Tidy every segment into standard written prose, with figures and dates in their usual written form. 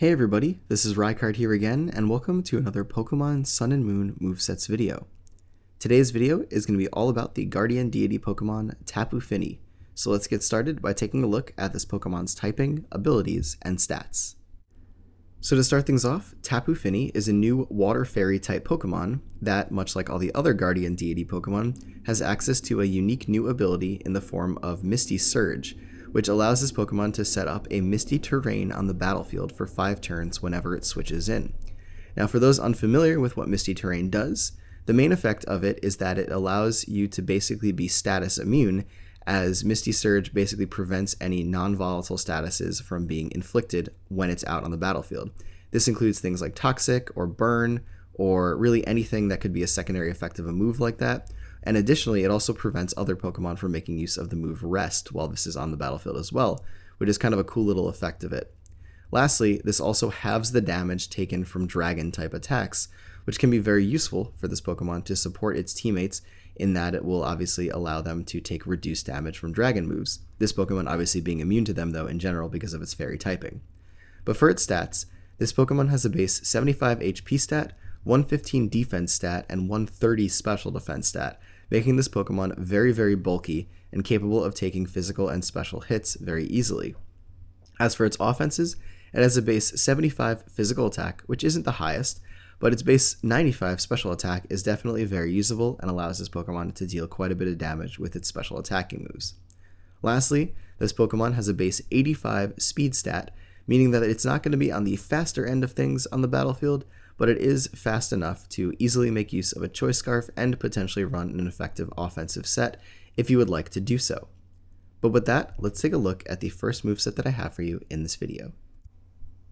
Hey everybody, this is Rykard here again, and welcome to another Pokemon Sun and Moon Movesets video. Today's video is going to be all about the Guardian Deity Pokemon Tapu Fini, so let's get started by taking a look at this Pokemon's typing, abilities, and stats. So to start things off, Tapu Fini is a new Water Fairy type Pokemon that, much like all the other Guardian Deity Pokemon, has access to a unique new ability in the form of Misty Surge, which allows this Pokemon to set up a misty terrain on the battlefield for 5 turns whenever it switches in. Now for those unfamiliar with what misty terrain does, the main effect of it is that it allows you to basically be status immune, as Misty Surge basically prevents any non-volatile statuses from being inflicted when it's out on the battlefield. This includes things like Toxic or Burn, or really anything that could be a secondary effect of a move like that. And additionally, it also prevents other Pokemon from making use of the move Rest while this is on the battlefield as well, which is kind of a cool little effect of it. Lastly, this also halves the damage taken from Dragon-type attacks, which can be very useful for this Pokemon to support its teammates in that it will obviously allow them to take reduced damage from Dragon moves. This Pokemon obviously being immune to them though in general because of its fairy typing. But for its stats, this Pokemon has a base 75 HP stat, 115 defense stat, and 130 special defense stat, making this Pokemon very, very bulky and capable of taking physical and special hits very easily. As for its offenses, it has a base 75 physical attack, which isn't the highest, but its base 95 special attack is definitely very usable and allows this Pokemon to deal quite a bit of damage with its special attacking moves. Lastly, this Pokemon has a base 85 speed stat, meaning that it's not going to be on the faster end of things on the battlefield, but it is fast enough to easily make use of a Choice Scarf and potentially run an effective offensive set if you would like to do so. But with that, let's take a look at the first moveset that I have for you in this video.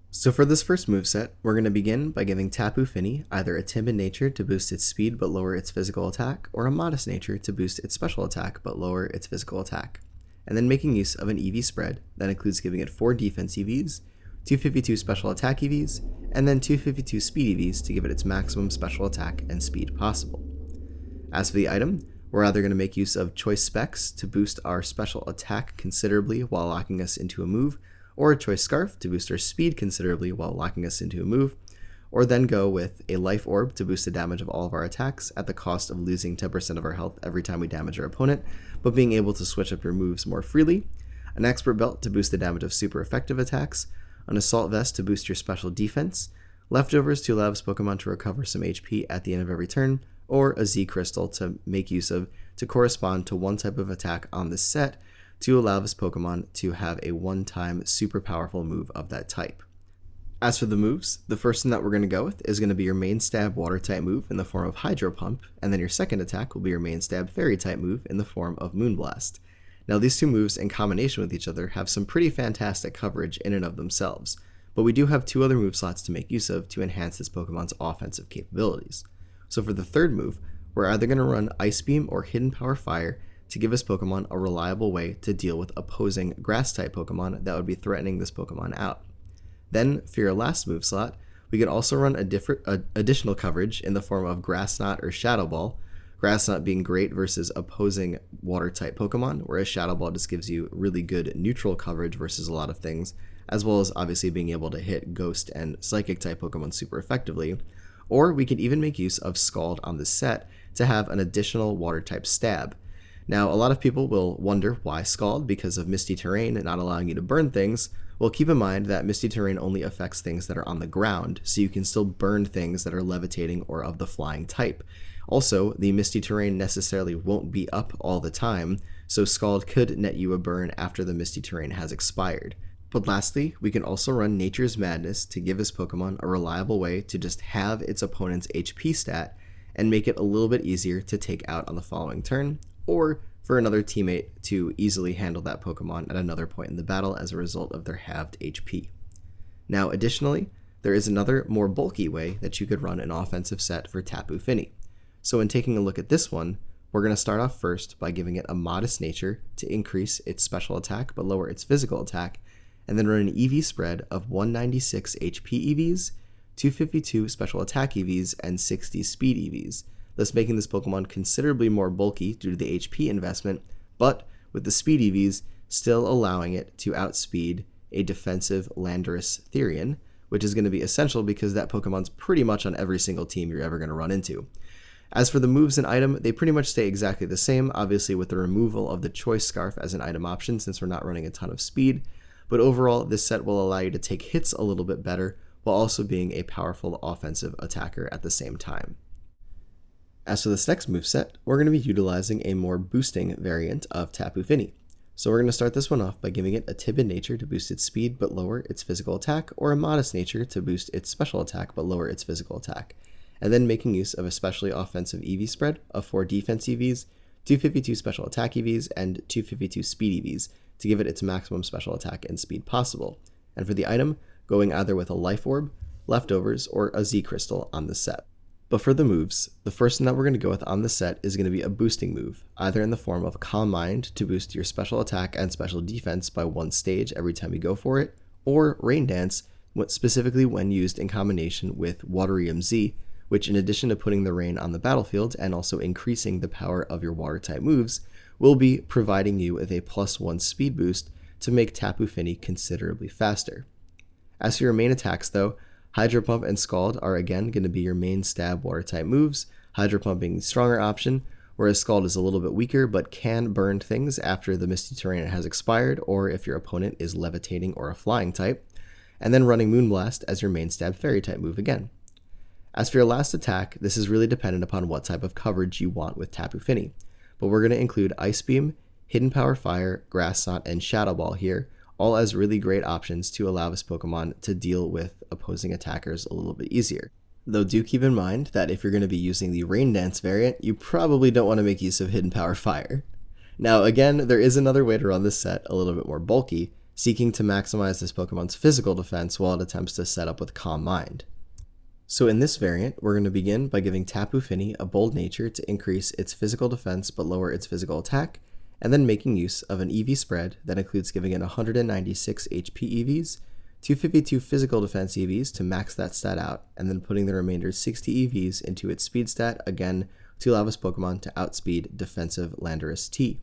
So for this first moveset, we're going to begin by giving Tapu Fini either a timid nature to boost its speed but lower its physical attack, or a modest nature to boost its special attack but lower its physical attack, and then making use of an EV spread that includes giving it 4 defense EVs, 252 special attack EVs, and then 252 speed EVs to give it its maximum special attack and speed possible. As for the item, we're either going to make use of Choice Specs to boost our special attack considerably while locking us into a move, or a Choice Scarf to boost our speed considerably while locking us into a move, or then go with a Life Orb to boost the damage of all of our attacks at the cost of losing 10% of our health every time we damage our opponent, but being able to switch up your moves more freely, an Expert Belt to boost the damage of super effective attacks, an Assault Vest to boost your special defense, Leftovers to allow this Pokemon to recover some HP at the end of every turn, or a Z Crystal to make use of to correspond to one type of attack on this set, to allow this Pokemon to have a one-time super powerful move of that type. As for the moves, the first one that we're going to go with is going to be your main stab water type move in the form of Hydro Pump, and then your second attack will be your main stab fairy type move in the form of Moonblast. Now these two moves in combination with each other have some pretty fantastic coverage in and of themselves, but we do have 2 other move slots to make use of to enhance this Pokemon's offensive capabilities. So for the third move, we're either going to run Ice Beam or Hidden Power Fire to give this Pokemon a reliable way to deal with opposing Grass-type Pokemon that would be threatening this Pokemon out. Then, for your last move slot, we could also run additional coverage in the form of Grass Knot or Shadow Ball, Grass Knot being great versus opposing Water-type Pokemon, whereas Shadow Ball just gives you really good neutral coverage versus a lot of things, as well as obviously being able to hit Ghost and Psychic-type Pokemon super effectively. Or we could even make use of Scald on this set to have an additional Water-type stab. Now, a lot of people will wonder why Scald because of Misty Terrain and not allowing you to burn things. Well, keep in mind that Misty Terrain only affects things that are on the ground, so you can still burn things that are levitating or of the flying type. Also, the Misty Terrain necessarily won't be up all the time, so Scald could net you a burn after the Misty Terrain has expired. But lastly, we can also run Nature's Madness to give this Pokemon a reliable way to just have its opponent's HP stat and make it a little bit easier to take out on the following turn, or for another teammate to easily handle that Pokemon at another point in the battle as a result of their halved HP. Now additionally, there is another more bulky way that you could run an offensive set for Tapu Fini. So in taking a look at this one, we're going to start off first by giving it a modest nature to increase its special attack but lower its physical attack, and then run an EV spread of 196 HP EVs, 252 special attack EVs, and 60 speed EVs, thus making this Pokemon considerably more bulky due to the HP investment, but with the speed EVs still allowing it to outspeed a defensive Landorus Therian, which is going to be essential because that Pokemon's pretty much on every single team you're ever going to run into. As for the moves and item, they pretty much stay exactly the same, obviously with the removal of the Choice Scarf as an item option since we're not running a ton of speed, but overall this set will allow you to take hits a little bit better while also being a powerful offensive attacker at the same time. As for this next moveset, we're going to be utilizing a more boosting variant of Tapu Fini. So we're going to start this one off by giving it a timid nature to boost its speed but lower its physical attack, or a modest nature to boost its special attack but lower its physical attack, and then making use of a specially offensive EV spread of 4 defense EVs, 252 special attack EVs, and 252 speed EVs to give it its maximum special attack and speed possible, and for the item, going either with a Life Orb, Leftovers, or a Z Crystal on the set. But for the moves, the first one that we're going to go with on the set is going to be a boosting move, either in the form of Calm Mind to boost your special attack and special defense by 1 stage every time you go for it, or Rain Dance, specifically when used in combination with Waterium Z, which in addition to putting the rain on the battlefield and also increasing the power of your water type moves, will be providing you with a +1 speed boost to make Tapu Fini considerably faster. As for your main attacks though, Hydro Pump and Scald are again going to be your main stab water type moves, Hydro Pump being the stronger option, whereas Scald is a little bit weaker but can burn things after the Misty Terrain has expired or if your opponent is levitating or a flying type, and then running Moonblast as your main stab fairy type move again. As for your last attack, this is really dependent upon what type of coverage you want with Tapu Fini, but we're going to include Ice Beam, Hidden Power Fire, Grass Knot, and Shadow Ball here, all as really great options to allow this Pokemon to deal with opposing attackers a little bit easier. Though do keep in mind that if you're going to be using the Rain Dance variant, you probably don't want to make use of Hidden Power Fire. Now again, there is another way to run this set a little bit more bulky, seeking to maximize this Pokemon's physical defense while it attempts to set up with Calm Mind. So in this variant, we're going to begin by giving Tapu Fini a bold nature to increase its physical defense but lower its physical attack, and then making use of an EV spread that includes giving it 196 HP EVs, 252 physical defense EVs to max that stat out, and then putting the remainder 60 EVs into its speed stat, again, to allow this Pokemon to outspeed defensive Landorus T.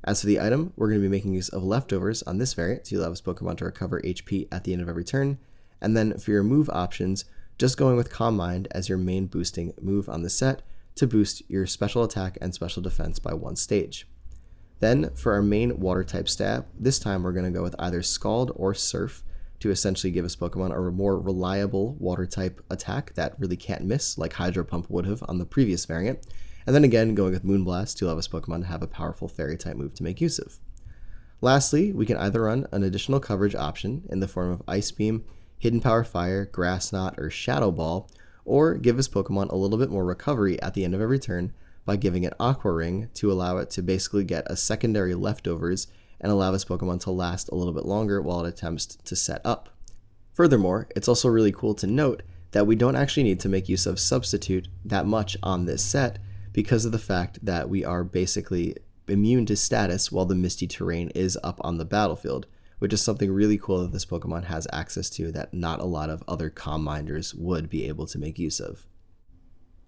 As for the item, we're going to be making use of Leftovers on this variant to allow this Pokemon to recover HP at the end of every turn, and then for your move options, just going with Calm Mind as your main boosting move on the set to boost your special attack and special defense by 1 stage. Then, for our main water type stab, this time we're going to go with either Scald or Surf to essentially give us Pokemon a more reliable water type attack that really can't miss, like Hydro Pump would have on the previous variant, and then again going with Moonblast to allow this Pokemon to have a powerful fairy type move to make use of. Lastly, we can either run an additional coverage option in the form of Ice Beam, Hidden Power Fire, Grass Knot, or Shadow Ball, or give this Pokemon a little bit more recovery at the end of every turn by giving it Aqua Ring to allow it to basically get a secondary Leftovers and allow this Pokemon to last a little bit longer while it attempts to set up. Furthermore, it's also really cool to note that we don't actually need to make use of Substitute that much on this set because of the fact that we are basically immune to status while the Misty Terrain is up on the battlefield, which is something really cool that this Pokemon has access to that not a lot of other Calm Minders would be able to make use of.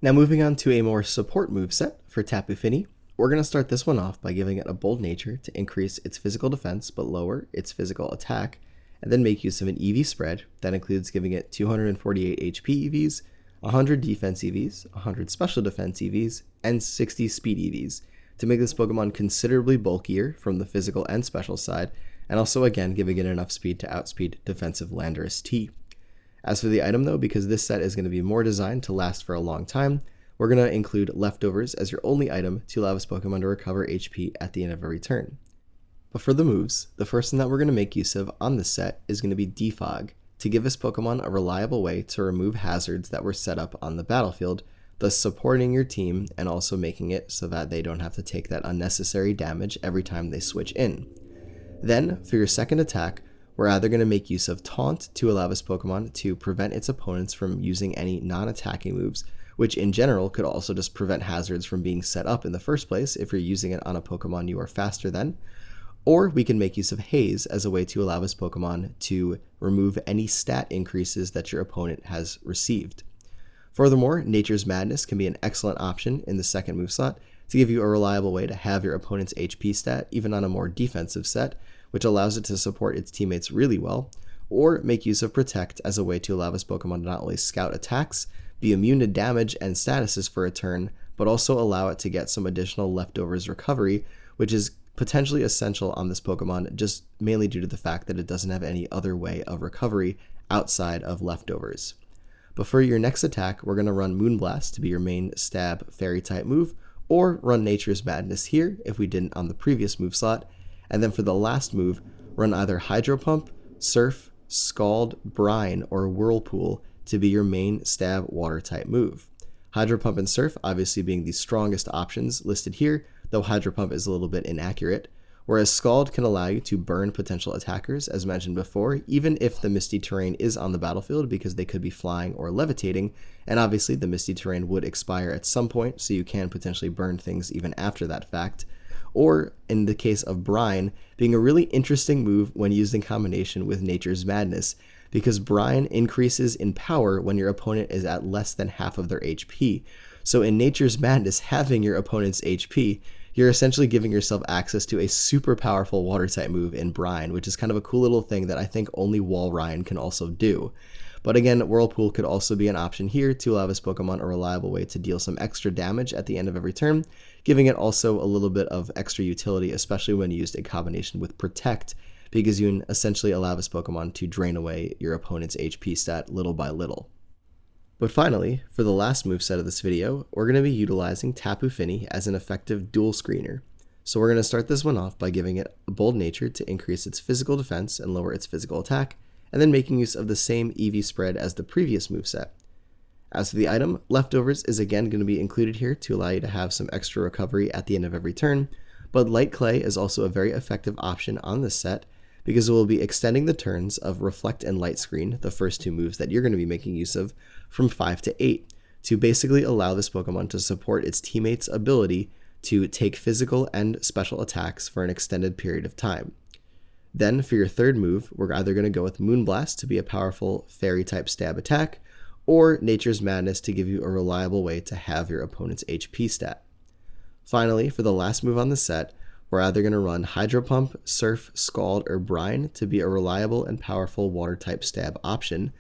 Now moving on to a more support moveset for Tapu Fini, we're going to start this one off by giving it a bold nature to increase its physical defense but lower its physical attack, and then make use of an EV spread that includes giving it 248 HP EVs, 100 defense EVs, 100 special defense EVs, and 60 speed EVs to make this Pokemon considerably bulkier from the physical and special side, and also again giving it enough speed to outspeed defensive Landorus T. As for the item though, because this set is going to be more designed to last for a long time, we're going to include Leftovers as your only item to allow this Pokemon to recover HP at the end of every turn. But for the moves, the first one that we're going to make use of on this set is going to be Defog, to give this Pokemon a reliable way to remove hazards that were set up on the battlefield, thus supporting your team and also making it so that they don't have to take that unnecessary damage every time they switch in. Then, for your second attack, we're either going to make use of Taunt to allow this Pokemon to prevent its opponents from using any non-attacking moves, which in general could also just prevent hazards from being set up in the first place if you're using it on a Pokemon you are faster than. Or we can make use of Haze as a way to allow this Pokemon to remove any stat increases that your opponent has received. Furthermore, Nature's Madness can be an excellent option in the second move slot to give you a reliable way to have your opponent's HP stat even on a more defensive set, which allows it to support its teammates really well, or make use of Protect as a way to allow this Pokemon to not only scout attacks, be immune to damage and statuses for a turn, but also allow it to get some additional leftovers recovery, which is potentially essential on this Pokemon just mainly due to the fact that it doesn't have any other way of recovery outside of leftovers. But for your next attack, we're going to run Moonblast to be your main stab fairy type move, or run Nature's Madness here if we didn't on the previous move slot. And then for the last move, run either Hydro Pump, Surf, Scald, Brine, or Whirlpool to be your main stab water type move. Hydro Pump and Surf obviously being the strongest options listed here, though Hydro Pump is a little bit inaccurate, whereas Scald can allow you to burn potential attackers, as mentioned before, even if the Misty Terrain is on the battlefield because they could be flying or levitating, and obviously the Misty Terrain would expire at some point, so you can potentially burn things even after that fact. Or, in the case of Brine, being a really interesting move when used in combination with Nature's Madness, because Brine increases in power when your opponent is at less than half of their HP. So in Nature's Madness, having your opponent's HP, you're essentially giving yourself access to a super powerful water type move in Brine, which is kind of a cool little thing that I think only Walrein can also do. But again, Whirlpool could also be an option here to allow this Pokemon a reliable way to deal some extra damage at the end of every turn, giving it also a little bit of extra utility, especially when used in combination with Protect, because you can essentially allow this Pokemon to drain away your opponent's HP stat little by little. But finally, for the last moveset of this video, we're going to be utilizing Tapu Fini as an effective dual screener. So we're going to start this one off by giving it a bold nature to increase its physical defense and lower its physical attack, and then making use of the same EV spread as the previous moveset. As for the item, Leftovers is again going to be included here to allow you to have some extra recovery at the end of every turn, but Light Clay is also a very effective option on this set because it will be extending the turns of Reflect and Light Screen, the first two moves that you're going to be making use of, from 5 to 8, to basically allow this Pokemon to support its teammates' ability to take physical and special attacks for an extended period of time. Then for your third move, we're either going to go with Moonblast to be a powerful fairy type stab attack, or Nature's Madness to give you a reliable way to have your opponent's HP stat. Finally, for the last move on the set, we're either going to run Hydro Pump, Surf, Scald, or Brine to be a reliable and powerful water type stab option,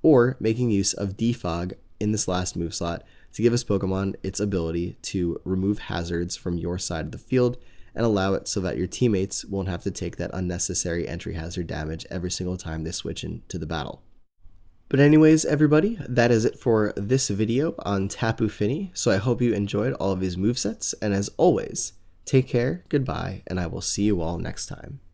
or making use of Defog in this last move slot to give this Pokemon its ability to remove hazards from your side of the field and allow it so that your teammates won't have to take that unnecessary entry hazard damage every single time they switch into the battle. But anyways, everybody, that is it for this video on Tapu Fini, so I hope you enjoyed all of these movesets, and as always, take care, goodbye, and I will see you all next time.